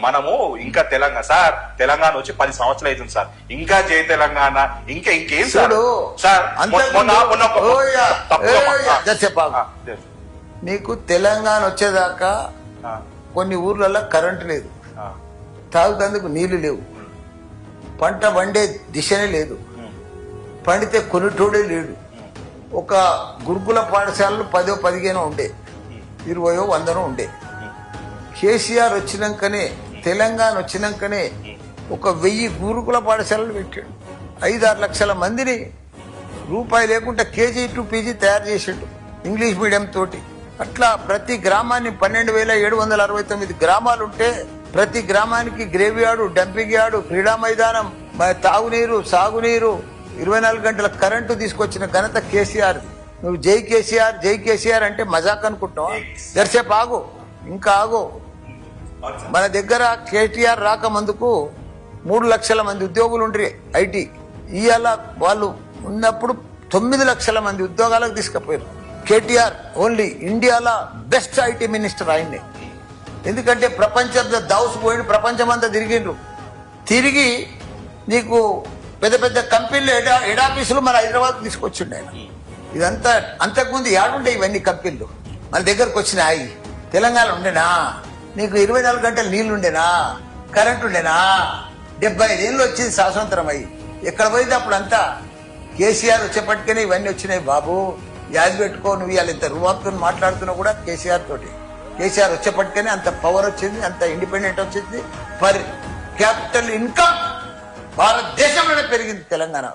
మనము ఇంకా తెలంగాణ వచ్చి 10 సంవత్సరాలు అవుతుంది సార్. ఇంకా జై తెలంగాణ ఇంకేం సార్? సార్ నీకు తెలంగాణ వచ్చేదాకా కొన్ని ఊర్లలో కరెంటు లేదు, తాగుతందుకు నీళ్లు లేవు, పంట వండే దిశనే లేదు, పండితే కొనుటోడే లేడు. ఒక గురుకుల పాఠశాలలు 10 15 ఉండే, 20 100 ఉండే. కేసీఆర్ వచ్చినాకనే, తెలంగాణ వచ్చినాకనే ఒక 1000 గురుకుల పాఠశాలలు పెట్టాడు. 5-6 లక్షల మందిని రూపాయి లేకుండా KG to PG తయారు చేసాడు ఇంగ్లీష్ మీడియం తోటి. అట్లా ప్రతి గ్రామాన్ని 12,769 గ్రామాలు ఉంటే ప్రతి గ్రామానికి గ్రేవ్ యార్డు, డంపింగ్ యార్డు, క్రీడా మైదానం, తాగునీరు, సాగునీరు, 24 గంటల కరెంటు తీసుకొచ్చిన ఘనత కేసీఆర్. నువ్వు జై కేసీఆర్ జై కేసీఆర్ అంటే మజాక్ అనుకుంటున్నావా? దర్సేపు ఆగు, ఇంకా ఆగు. మన దగ్గర కేటీఆర్ రాకమందుకు 3 లక్షల మంది ఉద్యోగులు ఉండ్రి IT. ఇవాళ వాళ్ళు ఉన్నప్పుడు 9 లక్షల మంది ఉద్యోగాలకు తీసుకుపోయారు. కేటీఆర్ ఓన్లీ ఇండియాలో బెస్ట్ IT మినిస్టర్ ఆయన్నే. ఎందుకంటే ప్రపంచంలో దౌస్ పోయి ప్రపంచమంతా తిరిగిండ్రు. తిరిగి నీకు పెద్ద పెద్ద కంపెనీలు హెడ్ ఆఫీసులు మన హైదరాబాద్ తీసుకొచ్చిండు ఆయన. ఇదంతా అంతకుముందు ఏడుండే ఇవన్నీ కంపెనీలు మన దగ్గరకు వచ్చినాయి. తెలంగాణ ఉండేనా? నీకు 24 గంటలు నీళ్లు ఉండేనా? కరెంట్ ఉండేనా? 75 ఏళ్ళు వచ్చింది స్వాతంత్రం అయ్యి. ఎక్కడ పోయింది అప్పుడంతా? కేసీఆర్ వచ్చేపటికనే ఇవన్నీ వచ్చినాయి బాబు. యాది పెట్టుకో. నువ్వు ఇవాళ ఇంత రూపాయలతో మాట్లాడుతున్నా కూడా కేసీఆర్ తోటి. కేసీఆర్ వచ్చేపటికనే అంత పవర్ వచ్చింది, అంత ఇండిపెండెంట్ వచ్చింది. పర్ క్యాపిటల్ ఇన్కమ్ భారతదేశంలోనే పెరిగింది తెలంగాణ.